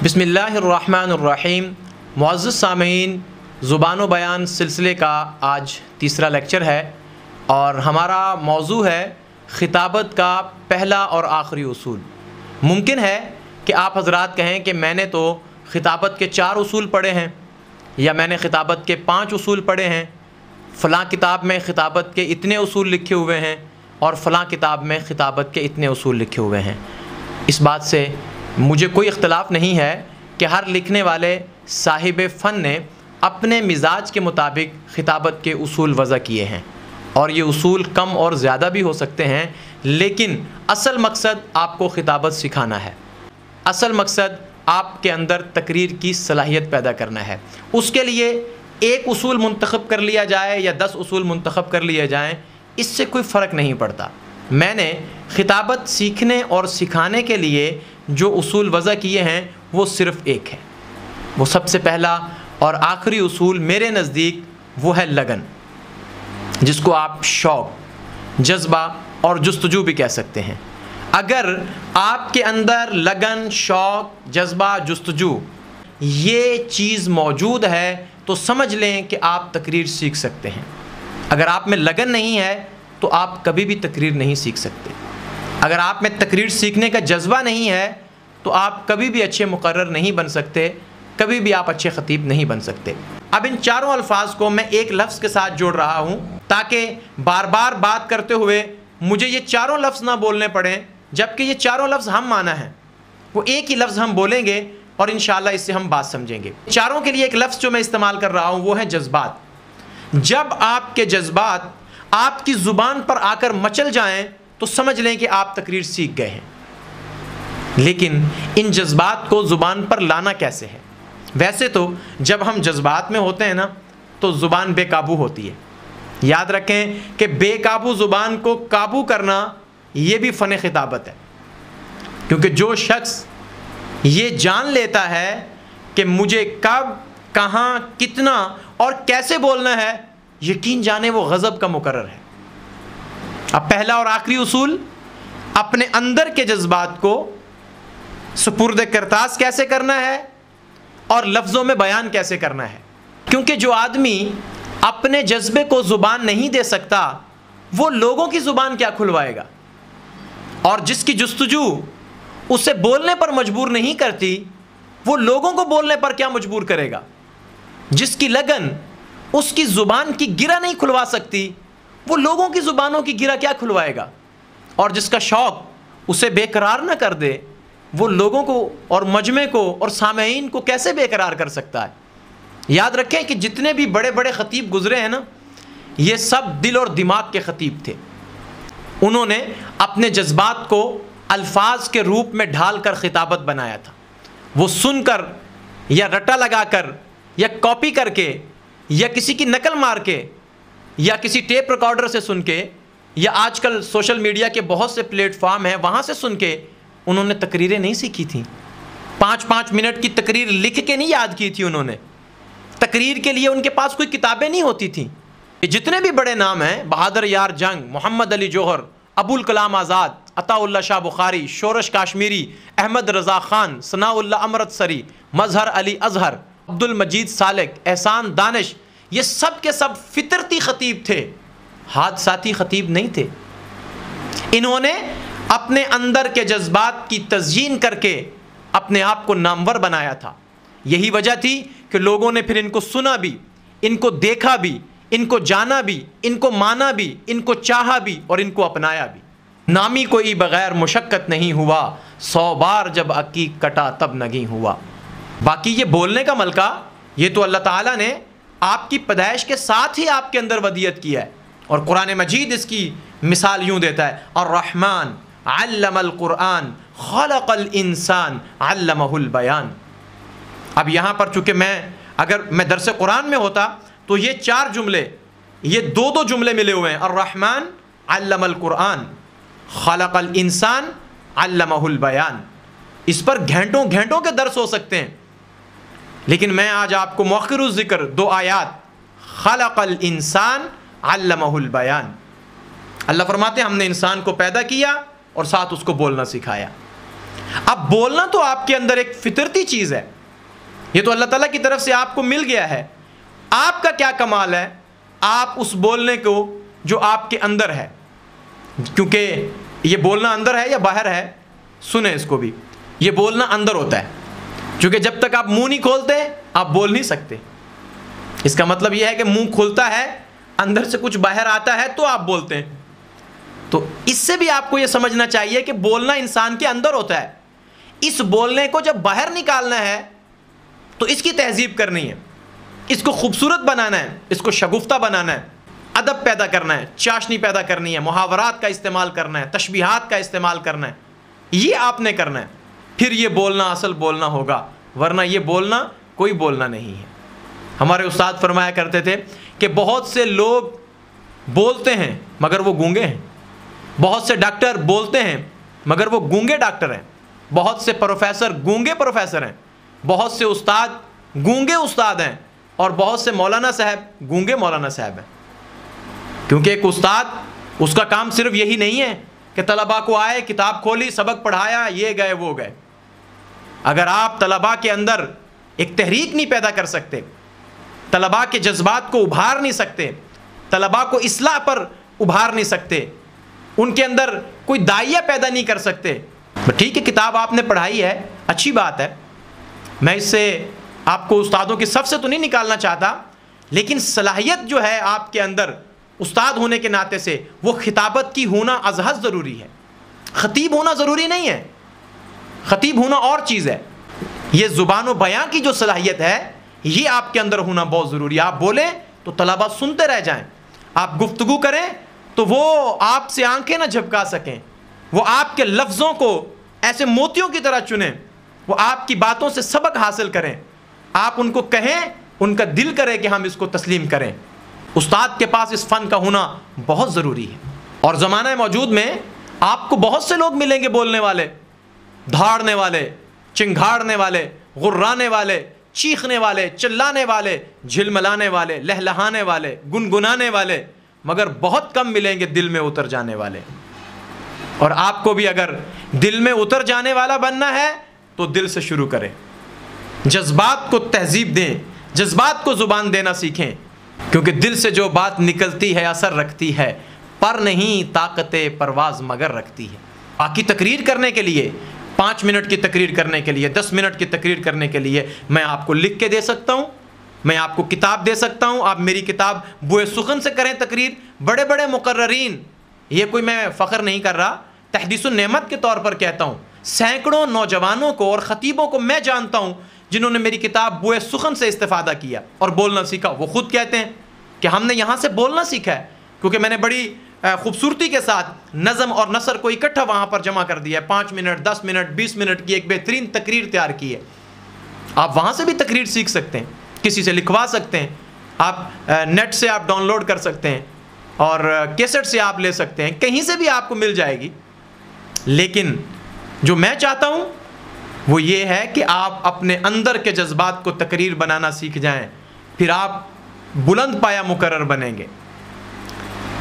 बिस्मिल्लाहिर्रहमानिर्रहीम। मुअज़्ज़ज़ सामीन, ज़ुबान बयान सिलसिले का आज तीसरा लेक्चर है और हमारा मौजू है ख़िताबत का पहला और आखिरी उसूल। मुमकिन है कि आप हज़रात कहें कि मैंने तो ख़िताबत के 4 उसूल पढ़े हैं या मैंने ख़िताबत के 5 उसूल पढ़े हैं, फ़लाँ किताब में ख़िताबत के इतने उसूल लिखे हुए हैं और फ़लाँ किताब में ख़िताबत के इतने उसूल लिखे हुए हैं। इस बात से मुझे कोई इख्तलाफ नहीं है कि हर लिखने वाले साहिब फ़न ने अपने मिजाज के मुताबिक ख़िताबत के उसूल वज़ा किए हैं और ये उसूल कम और ज़्यादा भी हो सकते हैं, लेकिन असल मकसद आपको ख़िताबत सिखाना है। असल मकसद आपके अंदर तकरीर की सलाहियत पैदा करना है। उसके लिए एक उसूल मुंतखब कर लिया जाए या 10 उसूल मुंतखब कर लिए जाएँ, इससे कोई फ़र्क नहीं पड़ता। मैंने ख़िताबत सीखने और सिखाने के लिए जो उसूल वज़ा किए हैं वो सिर्फ़ एक है। वो सबसे पहला और आखिरी उसूल मेरे नज़दीक वो है लगन, जिसको आप शौक़, जज्बा और जुस्तजू भी कह सकते हैं। अगर आपके अंदर लगन, शौक़, जज्बा, जुस्तजू ये चीज़ मौजूद है तो समझ लें कि आप तकरीर सीख सकते हैं। अगर आप में लगन नहीं है तो आप कभी भी तकरीर नहीं सीख सकते। अगर आप में तकरीर सीखने का जज्बा नहीं है तो आप कभी भी अच्छे मुकर्रर नहीं बन सकते, कभी भी आप अच्छे ख़तीब नहीं बन सकते। अब इन चारों अल्फाज को मैं एक लफ्ज़ के साथ जोड़ रहा हूँ ताकि बार बार बात करते हुए मुझे ये चारों लफ्ज़ ना बोलने पड़ें, जबकि ये चारों लफ्ज़ हम माना है। वो एक ही लफ्ज़ हम बोलेंगे और इंशाअल्लाह इससे हम बात समझेंगे। चारों के लिए एक लफ्ज़ जो मैं इस्तेमाल कर रहा हूँ वो है जज्बात। जब आपके जज्बात आपकी ज़ुबान पर आकर मचल जाएं तो समझ लें कि आप तकरीर सीख गए हैं। लेकिन इन जज्बात को ज़ुबान पर लाना कैसे है? वैसे तो जब हम जज्बात में होते हैं ना तो ज़ुबान बेकाबू होती है। याद रखें कि बेकाबू ज़ुबान को काबू करना ये भी फ़न ख़िताबत है, क्योंकि जो शख्स ये जान लेता है कि मुझे कब, कहाँ, कितना और कैसे बोलना है, यकीन जाने वो गज़ब का मुकर्रर है। अब पहला और आखिरी उसूल, अपने अंदर के जज्बात को सुपुर्द करतास कैसे करना है और लफ्ज़ों में बयान कैसे करना है। क्योंकि जो आदमी अपने जज्बे को ज़ुबान नहीं दे सकता वो लोगों की ज़ुबान क्या खुलवाएगा, और जिसकी जुस्तजू उसे बोलने पर मजबूर नहीं करती वो लोगों को बोलने पर क्या मजबूर करेगा। जिसकी लगन उसकी ज़ुबान की गिरा नहीं खुलवा सकती वो लोगों की ज़ुबानों की गिरा क्या खुलवाएगा, और जिसका शौक़ उसे बेकरार न कर दे वो लोगों को और मजमे को और सामईन को कैसे बेकरार कर सकता है। याद रखें कि जितने भी बड़े बड़े ख़तीब गुज़रे हैं ना, ये सब दिल और दिमाग के ख़तीब थे। उन्होंने अपने जज्बात को अल्फाज के रूप में ढाल कर ख़िताबत बनाया था। वो सुनकर या रटा लगा कर या कॉपी करके या किसी की नकल मार के या किसी टेप रिकॉर्डर से सुन के या आजकल सोशल मीडिया के बहुत से प्लेटफॉर्म हैं वहाँ से सुन के उन्होंने तकरीरें नहीं सीखी थी। 5-5 मिनट की तकरीर लिख के नहीं याद की थी उन्होंने। तकरीर के लिए उनके पास कोई किताबें नहीं होती थी। जितने भी बड़े नाम हैं, बहादुर यार जंग, मोहम्मद अली जौहर, अबुल कलाम आज़ाद, अताउल्लाह शाह बुखारी, शोरश काश्मीरी, अहमद रज़ा ख़ान, सनाउल्लाह अमृतसरी, मज़हर अली अज़हर, अब्दुल मजीद सालिक, एहसान दानिश, ये सब के सब फितरती ख़तीब थे, हादसाती ख़तीब नहीं थे। इन्होंने अपने अंदर के जज्बात की तज़यीन करके अपने आप को नामवर बनाया था। यही वजह थी कि लोगों ने फिर इनको सुना भी, इनको देखा भी, इनको जाना भी, इनको माना भी, इनको चाहा भी और इनको अपनाया भी। नामी कोई बग़ैर मुशक्क़त नहीं हुआ, 100 बार जब अकीक कटा तब नगी हुआ। बाकी ये बोलने का मलका ये तो अल्लाह ताला ने आपकी पैदाइश के साथ ही आपके अंदर वदियत किया है, और कुरान मजीद इसकी मिसाल यूँ देता है, अर्रहमान अल्लमल कुरान खलक़ल इंसान अल्लमहुल बयान। अब यहाँ पर चूँकि अगर मैं दरस कुरान में होता तो ये 4 जुमले, ये 2-2 जुमले मिले हुए हैं, अर्रहमान अल्लमल कुरान खलक़ल इंसान अल्लमहुल बयान। इस पर घंटों घंटों के दर्स हो सकते हैं, लेकिन मैं आज आपको मौखिरुज़ ज़िक्र 2 आयात, खलक़ल इंसान अल्लमहुल बयान। अल्लाह फरमाते हैं हमने इंसान को पैदा किया और साथ उसको बोलना सिखाया। अब बोलना तो आपके अंदर एक फितरती चीज़ है, ये तो अल्लाह ताला की तरफ से आपको मिल गया है। आपका क्या कमाल है, आप उस बोलने को जो आपके अंदर है, क्योंकि ये बोलना अंदर है या बाहर है, सुने इसको भी, ये बोलना अंदर होता है, क्योंकि जब तक आप मुंह नहीं खोलते आप बोल नहीं सकते। इसका मतलब यह है कि मुंह खुलता है, अंदर से कुछ बाहर आता है तो आप बोलते हैं। तो इससे भी आपको यह समझना चाहिए कि बोलना इंसान के अंदर होता है। इस बोलने को जब बाहर निकालना है तो इसकी तहजीब करनी है, इसको खूबसूरत बनाना है, इसको शगुफ्ता बनाना है, अदब पैदा करना है, चाशनी पैदा करनी है, मुहावरात का इस्तेमाल करना है, तशबीहात का इस्तेमाल करना है, ये आपने करना है। फिर ये बोलना असल बोलना होगा, वरना ये बोलना कोई बोलना नहीं है। हमारे उस्ताद फरमाया करते थे कि बहुत से लोग बोलते हैं मगर वो गूंगे हैं, बहुत से डॉक्टर बोलते हैं मगर वो गूंगे डॉक्टर हैं, बहुत से प्रोफेसर गूंगे प्रोफेसर हैं, बहुत से उस्ताद गूंगे उस्ताद हैं, और बहुत से मौलाना साहब गूंगे मौलाना साहब हैं। क्योंकि एक उस्ताद, उसका काम सिर्फ यही नहीं है कि तलबा को आए, किताब खोली, सबक पढ़ाया, ये गए वो गए। अगर आप तलबा के अंदर एक तहरीक नहीं पैदा कर सकते, तलबा के जज्बात को उभार नहीं सकते, तलबा को इस्लाह पर उभार नहीं सकते, उनके अंदर कोई दाइया पैदा नहीं कर सकते, ठीक है किताब आपने पढ़ाई है, अच्छी बात है, मैं इससे आपको उस्तादों की सफ से तो नहीं निकालना चाहता, लेकिन सलाहियत जो है आपके अंदर उस्ताद होने के नाते से, वो खिताबत की होना अज़हद ज़रूरी है, ख़तीब होना ज़रूरी नहीं है। ख़तीब होना और चीज़ है, ये ज़ुबान व बयां की जो सलाहियत है ये आपके अंदर होना बहुत ज़रूरी है। आप बोलें तो तलबा सुनते रह जाएं, आप गुफ्तगू करें तो वो आपसे आंखें ना झपका सकें, वो आपके लफ्ज़ों को ऐसे मोतियों की तरह चुनें, वो आपकी बातों से सबक हासिल करें, आप उनको कहें, उनका दिल करे कि हम इसको तस्लीम करें। उस्ताद के पास इस फ़न का होना बहुत ज़रूरी है। और ज़माना मौजूद में आपको बहुत से लोग मिलेंगे बोलने वाले, धाड़ने वाले, चिंगाड़ने वाले, गुर्राने वाले, चीखने वाले, चिल्लाने वाले, झिलमिलाने वाले, लहलहाने वाले, गुनगुनाने वाले, मगर बहुत कम मिलेंगे दिल में उतर जाने वाले। और आपको भी अगर दिल में उतर जाने वाला बनना है तो दिल से शुरू करें, जज्बात को तहजीब दें, जज्बात को ज़ुबान देना सीखें, क्योंकि दिल से जो बात निकलती है असर रखती है, पर नहीं ताकते परवाज़ मगर रखती है। बाकी तकरीर करने के लिए, 5 मिनट की तकरीर करने के लिए, 10 मिनट की तकरीर करने के लिए मैं आपको लिख के दे सकता हूँ, मैं आपको किताब दे सकता हूँ, आप मेरी किताब बुए सुखन से करें तकरीर। बड़े बड़े मुकर्ररीन, ये कोई मैं फ़ख्र नहीं कर रहा, तहदीसुन नेमत के तौर पर कहता हूँ, सैकड़ों नौजवानों को और ख़तीबों को मैं जानता हूँ जिन्होंने मेरी किताब बुए सुखन से इस्तेफ़ादा किया और बोलना सीखा। वो ख़ुद कहते हैं कि हमने यहाँ से बोलना सीखा है, क्योंकि मैंने बड़ी खूबसूरती के साथ नज़म और नसर को इकट्ठा वहाँ पर जमा कर दिया है। 5 मिनट, 10 मिनट, 20 मिनट की एक बेहतरीन तकरीर तैयार की है। आप वहाँ से भी तकरीर सीख सकते हैं, किसी से लिखवा सकते हैं, आप नेट से आप डाउनलोड कर सकते हैं और कैसेट से आप ले सकते हैं, कहीं से भी आपको मिल जाएगी। लेकिन जो मैं चाहता हूँ वो ये है कि आप अपने अंदर के जज्बात को तकरीर बनाना सीख जाएं, फिर आप बुलंद पाया मुकर्रर बनेंगे।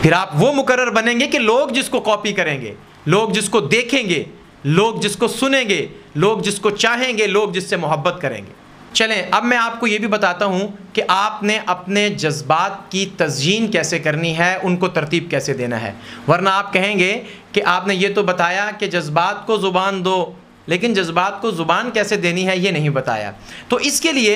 फिर आप वो मुकर्रर बनेंगे कि लोग जिसको कॉपी करेंगे, लोग जिसको देखेंगे, लोग जिसको सुनेंगे, लोग जिसको चाहेंगे, लोग जिससे मोहब्बत करेंगे। चलें अब मैं आपको ये भी बताता हूँ कि आपने अपने जज्बात की तज़यीन कैसे करनी है, उनको तरतीब कैसे देना है। वरना आप कहेंगे कि आपने ये तो बताया कि जज्बात को ज़ुबान दो, लेकिन जज्बात को ज़ुबान कैसे देनी है ये नहीं बताया। तो इसके लिए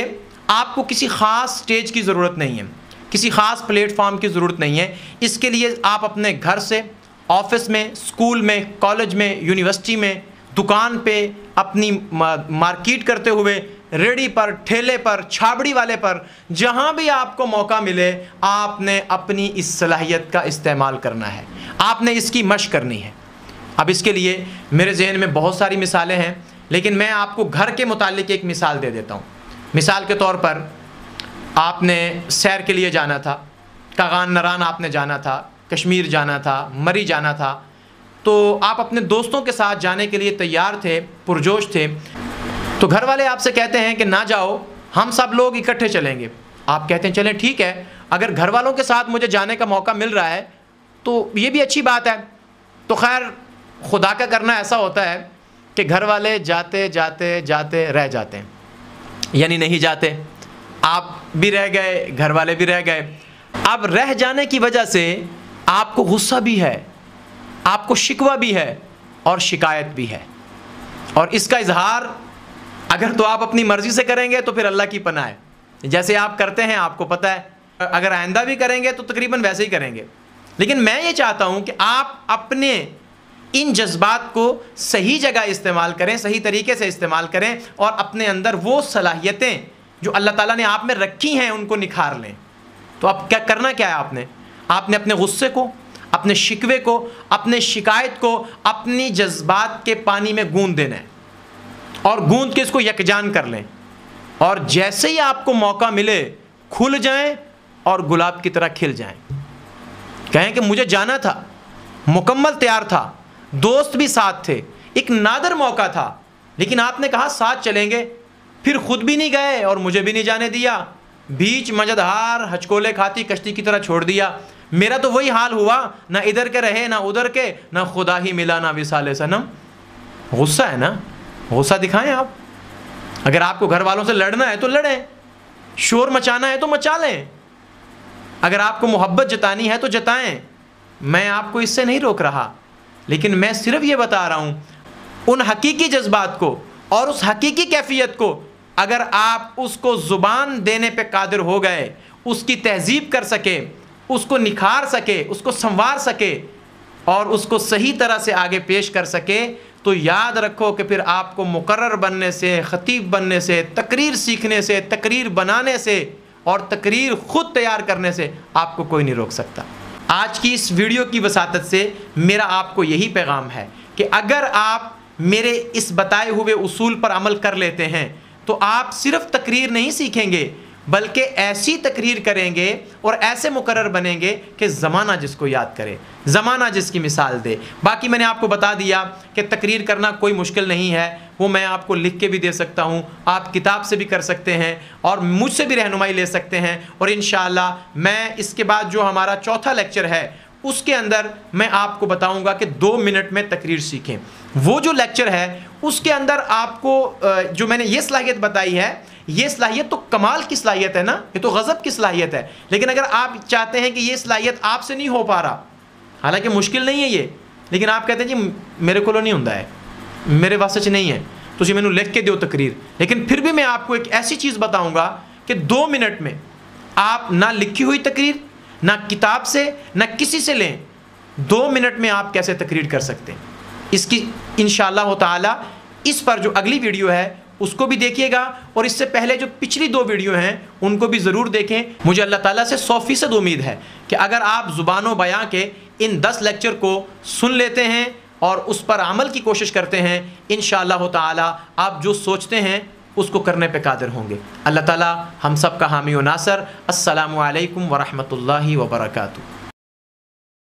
आपको किसी ख़ास स्टेज की ज़रूरत नहीं है, किसी ख़ास प्लेटफॉर्म की ज़रूरत नहीं है। इसके लिए आप अपने घर से, ऑफिस में, स्कूल में, कॉलेज में, यूनिवर्सिटी में, दुकान पे, अपनी मार्केट करते हुए, रेडी पर, ठेले पर, छाबड़ी वाले पर, जहाँ भी आपको मौका मिले आपने अपनी इस सलाहियत का इस्तेमाल करना है, आपने इसकी मशक़ करनी है। अब इसके लिए मेरे जहन में बहुत सारी मिसालें हैं, लेकिन मैं आपको घर के मुतालिक एक मिसाल दे देता हूँ। मिसाल के तौर पर आपने सैर के लिए जाना था, कागान नरान आपने जाना था, कश्मीर जाना था, मरी जाना था, तो आप अपने दोस्तों के साथ जाने के लिए तैयार थे, पुरजोश थे। तो घर वाले आपसे कहते हैं कि ना जाओ, हम सब लोग इकट्ठे चलेंगे। आप कहते हैं चलें ठीक है, अगर घर वालों के साथ मुझे जाने का मौका मिल रहा है तो ये भी अच्छी बात है। तो खैर खुदा का करना ऐसा होता है कि घर वाले जाते जाते जाते रह जाते हैं, यानी नहीं जाते, आप भी रह गए, घर वाले भी रह गए। अब रह जाने की वजह से आपको गुस्सा भी है, आपको शिकवा भी है और शिकायत भी है, और इसका इजहार अगर तो आप अपनी मर्ज़ी से करेंगे तो फिर अल्लाह की पनाह है। जैसे आप करते हैं आपको पता है, अगर आइंदा भी करेंगे तो तकरीबन वैसे ही करेंगे। लेकिन मैं ये चाहता हूँ कि आप अपने इन जज्बात को सही जगह इस्तेमाल करें, सही तरीके से इस्तेमाल करें, और अपने अंदर वो सलाहियतें जो अल्लाह ताला ने आप में रखी हैं उनको निखार लें। तो अब क्या करना क्या है, आपने अपने गुस्से को, अपने शिकवे को, अपने शिकायत को अपनी जज्बात के पानी में गूंद देना है, और गूंद के इसको यकजान कर लें, और जैसे ही आपको मौका मिले खुल जाएं और गुलाब की तरह खिल जाएं। कहें कि मुझे जाना था, मुकम्मल तैयार था, दोस्त भी साथ थे, एक नादर मौका था, लेकिन आपने कहा साथ चलेंगे, फिर खुद भी नहीं गए और मुझे भी नहीं जाने दिया, बीच मजदहार हचकोले खाती कश्ती की तरह छोड़ दिया। मेरा तो वही हाल हुआ, ना इधर के रहे ना उधर के, ना खुदा ही मिला ना विसाले सनम। गुस्सा है ना, गुस्सा दिखाएं आप। अगर आपको घर वालों से लड़ना है तो लड़ें, शोर मचाना है तो मचा लें, अगर आपको मोहब्बत जतानी है तो जताएं। मैं आपको इससे नहीं रोक रहा, लेकिन मैं सिर्फ ये बता रहा हूँ उन हकीकी जज्बात को और उस हकीकी कैफियत को अगर आप उसको ज़ुबान देने पे कादिर हो गए, उसकी तहज़ीब कर सके, उसको निखार सके, उसको संवार सके और उसको सही तरह से आगे पेश कर सके, तो याद रखो कि फिर आपको मुकर्रर बनने से, ख़तीब बनने से, तकरीर सीखने से, तकरीर बनाने से और तकरीर ख़ुद तैयार करने से आपको कोई नहीं रोक सकता। आज की इस वीडियो की वसातत से मेरा आपको यही पैगाम है कि अगर आप मेरे इस बताए हुए उसूल पर अमल कर लेते हैं तो आप सिर्फ तकरीर नहीं सीखेंगे, बल्कि ऐसी तकरीर करेंगे और ऐसे मुकर्रर बनेंगे कि ज़माना जिसको याद करे, ज़माना जिसकी मिसाल दे। बाकी मैंने आपको बता दिया कि तकरीर करना कोई मुश्किल नहीं है, वो मैं आपको लिख के भी दे सकता हूँ, आप किताब से भी कर सकते हैं और मुझसे भी रहनुमाई ले सकते हैं। और इंशाअल्लाह मैं इसके बाद जो हमारा चौथा लेक्चर है उसके अंदर मैं आपको बताऊंगा कि 2 मिनट में तकरीर सीखें। वो जो लेक्चर है उसके अंदर आपको जो मैंने ये सलाहियत बताई है, ये सलाहियत तो कमाल की सलाहियत है ना, ये तो गज़ब की सलाहियत है। लेकिन अगर आप चाहते हैं कि ये सलाहियत आपसे नहीं हो पा रहा, हालांकि मुश्किल नहीं है ये, लेकिन आप कहते हैं जी मेरे को नहीं होता है, मेरे वास्ते च नहीं है, तो जी मैंने लिख के दो तकरीर। लेकिन फिर भी मैं आपको एक ऐसी चीज़ बताऊँगा कि 2 मिनट में आप ना लिखी हुई तकरीर, ना किताब से, ना किसी से लें, 2 मिनट में आप कैसे तकरीर कर सकते हैं। इसकी इंशाअल्लाह ताला इस पर जो अगली वीडियो है उसको भी देखिएगा, और इससे पहले जो पिछली 2 वीडियो हैं उनको भी ज़रूर देखें। मुझे अल्लाह ताला से 100% उम्मीद है कि अगर आप ज़ुबान बयां के इन 10 लेक्चर को सुन लेते हैं और उस पर अमल की कोशिश करते हैं, इंशाअल्लाह ताला आप जो सोचते हैं उसको करने पे कादिर होंगे। अल्लाह ताला हम सब का हामी व नासर। अस्सलामु अलैकुम व रहमतुल्लाहि व बरकातुहू।